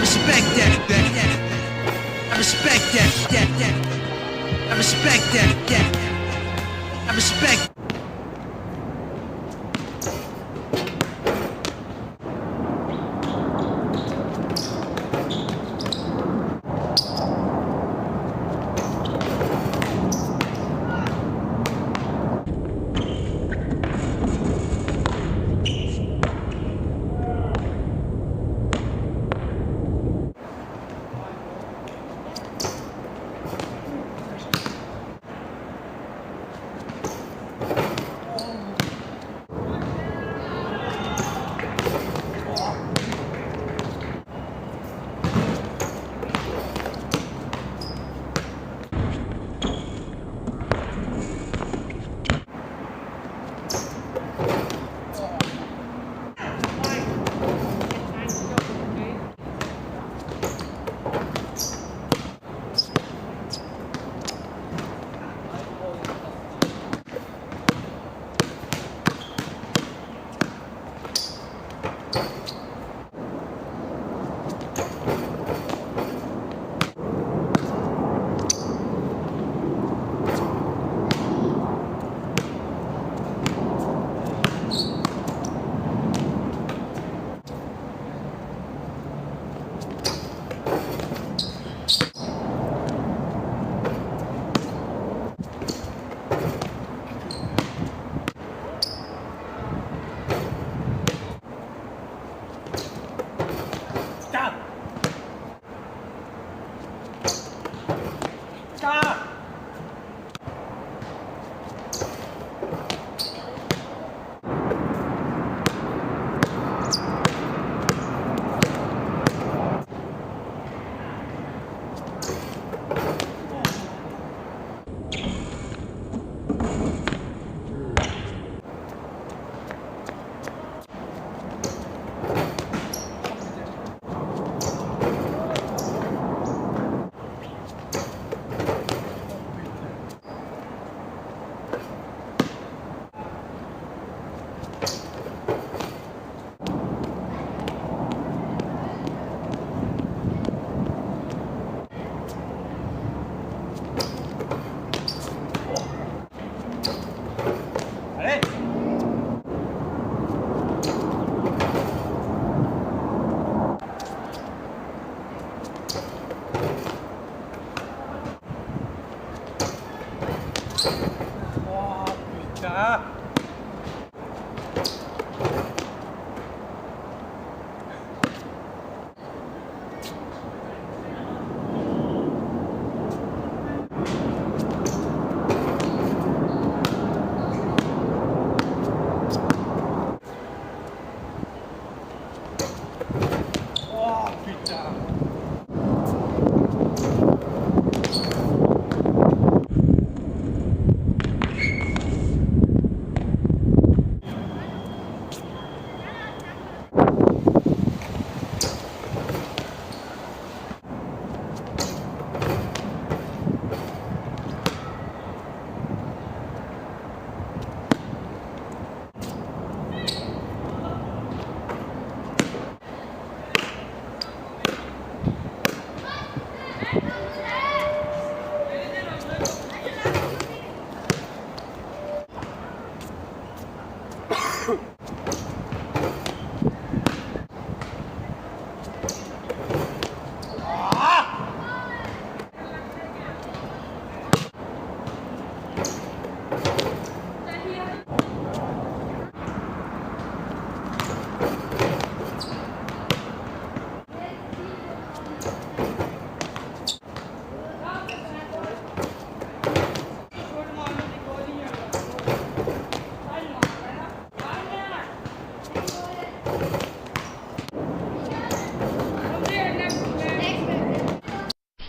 respect that. I respect that. I respect that. I respect.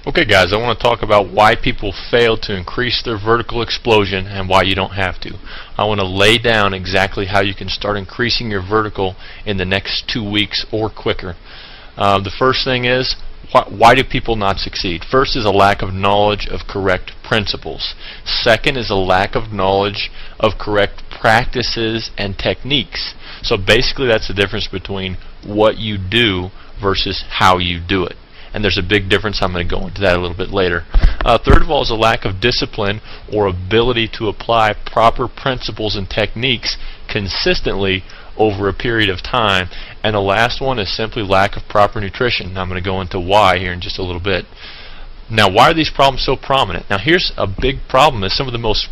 Okay guys, I want to talk about why people fail to increase their vertical explosion and why you don't have to. I want to lay down exactly how you can start increasing your vertical in the next 2 weeks or quicker. The first thing is, why do people not succeed? First is a lack of knowledge of correct principles. Second is a lack of knowledge of correct practices and techniques. So basically that's the difference between what you do versus how you do it. And there's a big difference. I'm going to go into that a little bit later. Third of all is a lack of discipline or ability to apply proper principles and techniques consistently over a period of time. And the last one is simply lack of proper nutrition. I'm going to go into why here in just a little bit. Now, why are these problems so prominent? Now, here's a big problem: is some of the most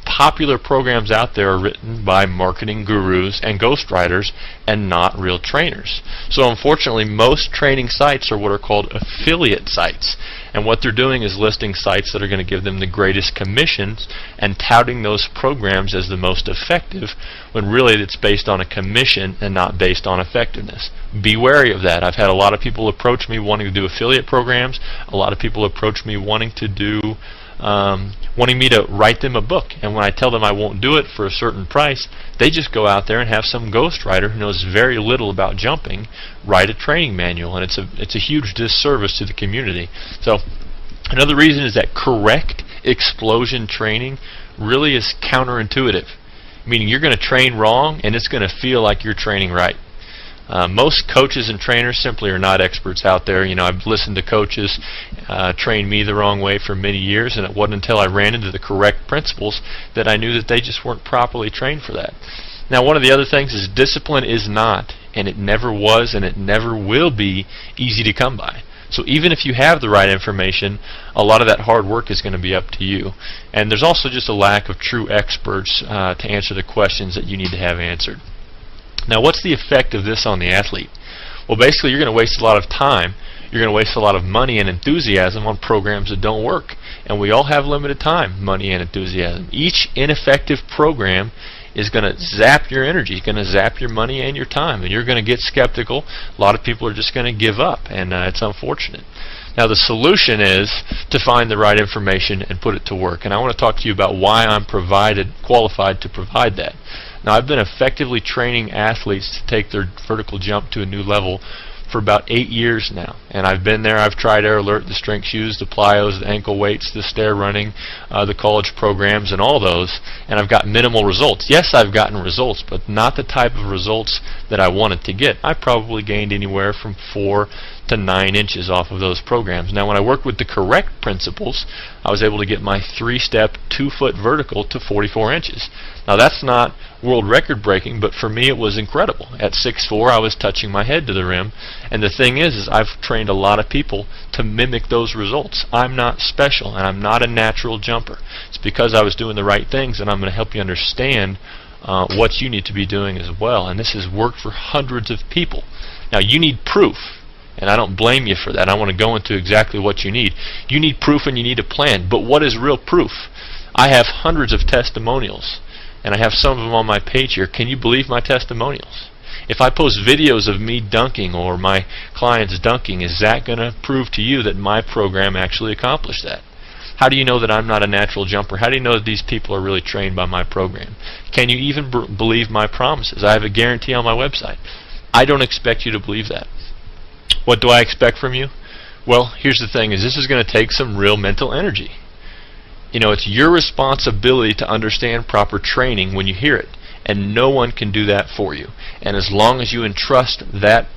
popular programs out there are written by marketing gurus and ghostwriters and not real trainers. So unfortunately, most training sites are what are called affiliate sites, and what they're doing is listing sites that are going to give them the greatest commissions and touting those programs as the most effective, when really it's based on a commission and not based on effectiveness. Be wary of that. I've had a lot of people approach me wanting to do affiliate programs. A lot of people approach me wanting me to write them a book, and when I tell them I won't do it for a certain price, they just go out there and have some ghostwriter who knows very little about jumping write a training manual, and it's a huge disservice to the community. So another reason is that correct explosion training really is counterintuitive, meaning you're going to train wrong and it's going to feel like you're training right. Most coaches and trainers simply are not experts out there. You know, I've listened to coaches train me the wrong way for many years, and it wasn't until I ran into the correct principles that I knew that they just weren't properly trained for that. Now, one of the other things is discipline is not, and it never was, and it never will be easy to come by. So even if you have the right information, a lot of that hard work is going to be up to you. And there's also just a lack of true experts to answer the questions that you need to have answered. Now, what's the effect of this on the athlete? Well, basically, you're going to waste a lot of time. You're going to waste a lot of money and enthusiasm on programs that don't work. And we all have limited time, money, and enthusiasm. Each ineffective program is going to zap your energy, going to zap your money and your time, and you're going to get skeptical. A lot of people are just going to give up, and it's unfortunate. Now, the solution is to find the right information and put it to work. And I want to talk to you about why I'm qualified to provide that. Now, I've been effectively training athletes to take their vertical jump to a new level for about 8 years now, and I've been there. I've tried Air Alert, the strength shoes, the plyos, the ankle weights, the stair running, the college programs, and all those, and I've got minimal results. Yes, I've gotten results, but not the type of results that I wanted to get. I probably gained anywhere from 4 to 9 inches off of those programs. Now, when I worked with the correct principles, I was able to get my 3-step 2-foot vertical to 44 inches. Now, that's not world record breaking, but for me it was incredible. At 6'4", I was touching my head to the rim, and the thing is I've trained a lot of people to mimic those results. I'm not special, and I'm not a natural jumper. It's because I was doing the right things, and I'm going to help you understand what you need to be doing as well. And this has worked for hundreds of people. Now, you need proof, and I don't blame you for that. I want to go into exactly what you need. You need proof and you need a plan. But what is real proof? I have hundreds of testimonials, and I have some of them on my page here. Can you believe my testimonials? If I post videos of me dunking or my clients dunking, is that going to prove to you that my program actually accomplished that? How do you know that I'm not a natural jumper? How do you know that these people are really trained by my program? Can you even believe my promises? I have a guarantee on my website. I don't expect you to believe that. What do I expect from you? Well, here's the thing, is this is going to take some real mental energy. You know, it's your responsibility to understand proper training when you hear it, and no one can do that for you. And as long as you entrust that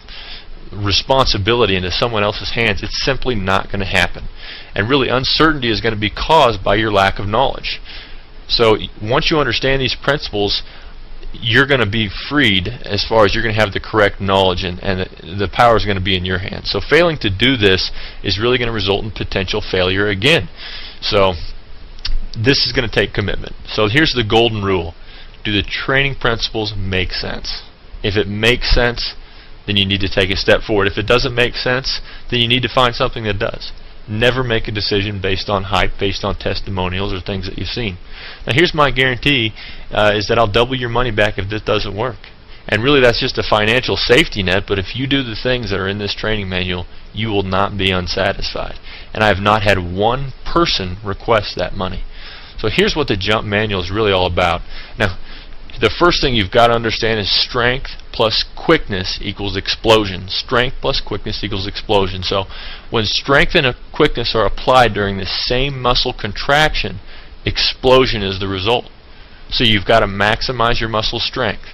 responsibility into someone else's hands, it's simply not going to happen. And really, uncertainty is going to be caused by your lack of knowledge. So once you understand these principles, you're going to be freed as far as you're going to have the correct knowledge, and the power is going to be in your hands. So failing to do this is really going to result in potential failure again. So this is going to take commitment. So here's the golden rule. Do the training principles make sense? If it makes sense, then you need to take a step forward. If it doesn't make sense, then you need to find something that does. Never make a decision based on hype, based on testimonials or things that you've seen. Now, here's my guarantee, is that I'll double your money back if this doesn't work. And really, that's just a financial safety net, but if you do the things that are in this training manual, you will not be unsatisfied. And I have not had one person request that money. So here's what the jump manual is really all about. Now, the first thing you've got to understand is strength plus quickness equals explosion. Strength plus quickness equals explosion. So when strength and quickness are applied during the same muscle contraction, explosion is the result. So you've got to maximize your muscle strength,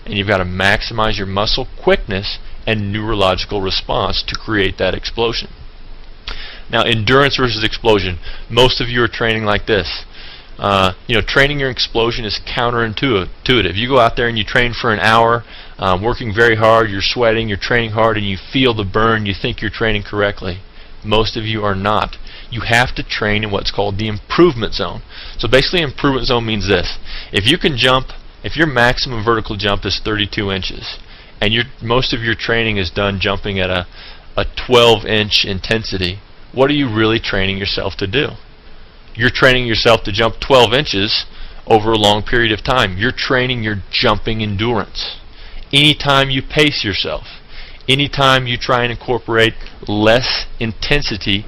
and you've got to maximize your muscle quickness and neurological response to create that explosion. Now, endurance versus explosion. Most of you are training like this. Training your explosion is counterintuitive. You go out there and you train for an hour, working very hard, you're sweating, you're training hard, and you feel the burn, you think you're training correctly. Most of you are not. You have to train in what's called the improvement zone. So basically, improvement zone means this. If you can jump, if your maximum vertical jump is 32 inches, and most of your training is done jumping at a 12-inch intensity, what are you really training yourself to do? You're training yourself to jump 12 inches over a long period of time. You're training your jumping endurance. Anytime you pace yourself, anytime you try and incorporate less intensity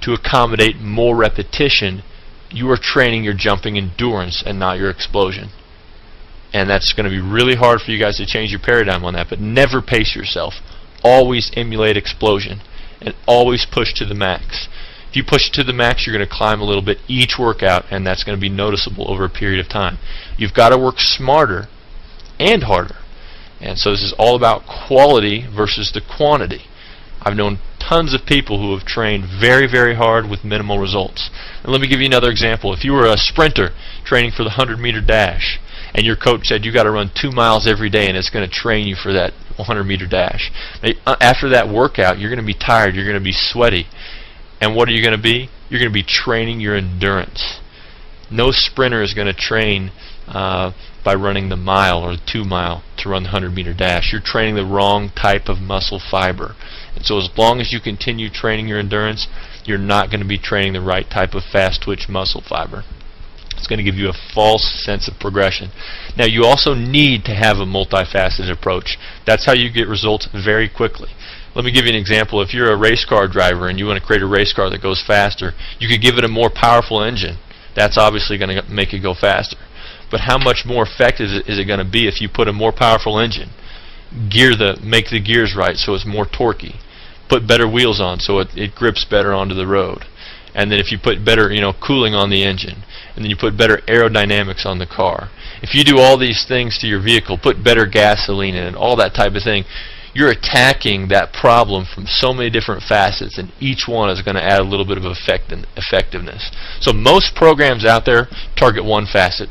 to accommodate more repetition, you are training your jumping endurance and not your explosion. And that's going to be really hard for you guys to change your paradigm on that, but never pace yourself. Always emulate explosion and always push to the max. If you push to the max, you're going to climb a little bit each workout, and that's going to be noticeable over a period of time. You've got to work smarter and harder. And so this is all about quality versus the quantity. I've known tons of people who have trained very, very hard with minimal results. And let me give you another example. If you were a sprinter training for the 100-meter dash, and your coach said you got to run 2 miles every day and it's going to train you for that 100-meter dash. After that workout, you're going to be tired, you're going to be sweaty. And what are you going to be? You're going to be training your endurance. No sprinter is going to train by running the mile or the 2 mile to run the 100-meter dash. You're training the wrong type of muscle fiber. And so as long as you continue training your endurance, you're not going to be training the right type of fast twitch muscle fiber. It's going to give you a false sense of progression. Now, you also need to have a multifaceted approach. That's how you get results very quickly. Let me give you an example. If you're a race car driver and you want to create a race car that goes faster, you could give it a more powerful engine. That's obviously going to make it go faster. But how much more effective is it going to be if you put a more powerful engine? Make the gears right so it's more torquey. Put better wheels on so it grips better onto the road. And then if you put better cooling on the engine, and then you put better aerodynamics on the car. If you do all these things to your vehicle, put better gasoline in it, all that type of thing, you're attacking that problem from so many different facets, and each one is going to add a little bit of effectiveness. So most programs out there target one facet.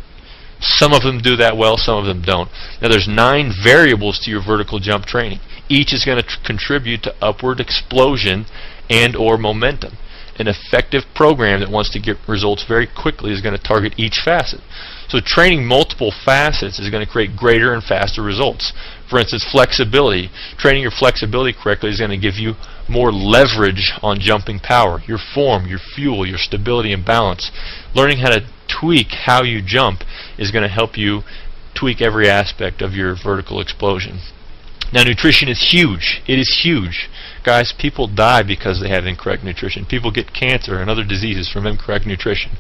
Some of them do that well, some of them don't. Now there's 9 variables to your vertical jump training. Each is going to contribute to upward explosion and or momentum. An effective program that wants to get results very quickly is going to target each facet. So training multiple facets is going to create greater and faster results. For instance, flexibility. Training your flexibility correctly is going to give you more leverage on jumping power. Your form, your fuel, your stability and balance. Learning how to tweak how you jump is going to help you tweak every aspect of your vertical explosion. Now, nutrition is huge. It is huge. Guys, people die because they have incorrect nutrition. People get cancer and other diseases from incorrect nutrition.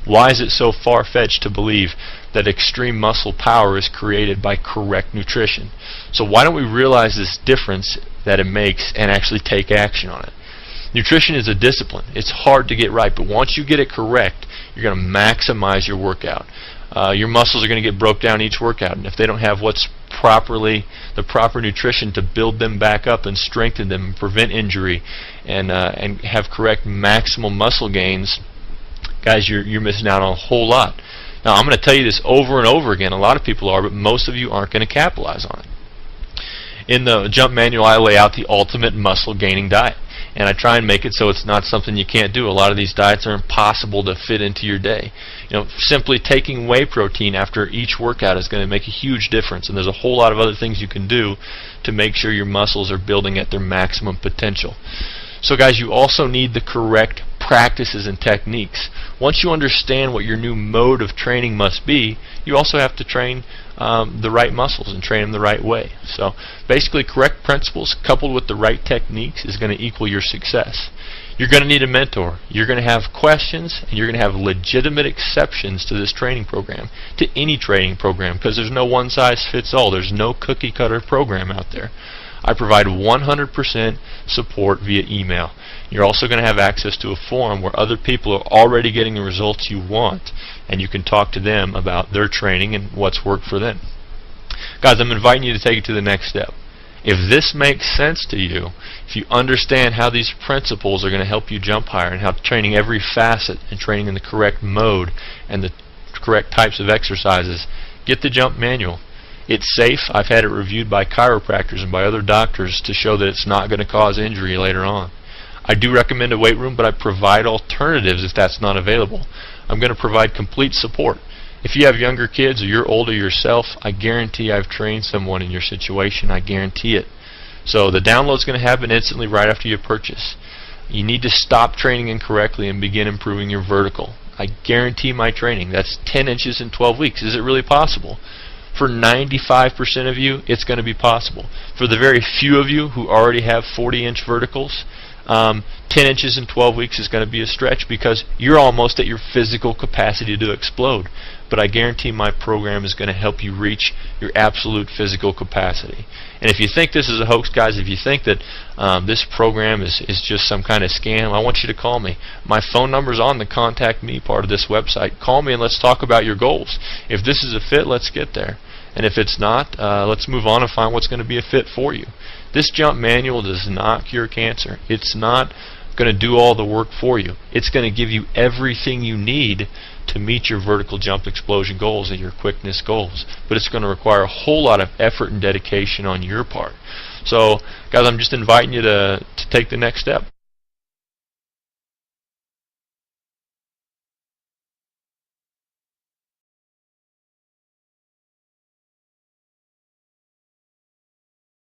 Why is it so far-fetched to believe that extreme muscle power is created by correct nutrition? So why don't we realize this difference that it makes and actually take action on it? Nutrition is a discipline. It's hard to get right, but once you get it correct, you're going to maximize your workout. Your muscles are going to get broke down each workout, and if they don't have the proper nutrition to build them back up and strengthen them and prevent injury and have correct maximal muscle gains, guys, you're missing out on a whole lot. Now, I'm going to tell you this over and over again. A lot of people are, but most of you aren't going to capitalize on it. In the jump manual, I lay out the ultimate muscle gaining diet, and I try and make it so it's not something you can't do. A lot of these diets are impossible to fit into your day. Simply taking whey protein after each workout is going to make a huge difference, and there's a whole lot of other things you can do to make sure your muscles are building at their maximum potential. So guys, you also need the correct practices and techniques. Once you understand what your new mode of training must be, you also have to train the right muscles and train them the right way. So basically, correct principles coupled with the right techniques is going to equal your success. You're going to need a mentor. You're going to have questions, and you're going to have legitimate exceptions to this training program, to any training program, because there's no one-size-fits-all. There's no cookie-cutter program out there. I provide 100% support via email. You're also going to have access to a forum where other people are already getting the results you want, and you can talk to them about their training and what's worked for them. Guys, I'm inviting you to take it to the next step. If this makes sense to you, if you understand how these principles are going to help you jump higher, and how training every facet and training in the correct mode and the correct types of exercises, get the jump manual. It's safe. I've had it reviewed by chiropractors and by other doctors to show that it's not going to cause injury later on. I do recommend a weight room, but I provide alternatives if that's not available. I'm going to provide complete support. If you have younger kids or you're older yourself, I guarantee I've trained someone in your situation. I guarantee it. So the download's going to happen instantly right after you purchase. You need to stop training incorrectly and begin improving your vertical. I guarantee my training. That's 10 inches in 12 weeks. Is it really possible? For 95% of you, it's going to be possible. For the very few of you who already have 40-inch verticals, 10 inches in 12 weeks is going to be a stretch because you're almost at your physical capacity to explode. But I guarantee my program is going to help you reach your absolute physical capacity. And if you think this is a hoax, guys, if you think that this program is just some kind of scam, I want you to call me. My phone number is on the Contact Me part of this website. Call me and let's talk about your goals. If this is a fit, let's get there. And if it's not, let's move on and find what's going to be a fit for you. This jump manual does not cure cancer. It's not going to do all the work for you. It's going to give you everything you need to meet your vertical jump explosion goals and your quickness goals. But it's going to require a whole lot of effort and dedication on your part. So, guys, I'm just inviting you to take the next step.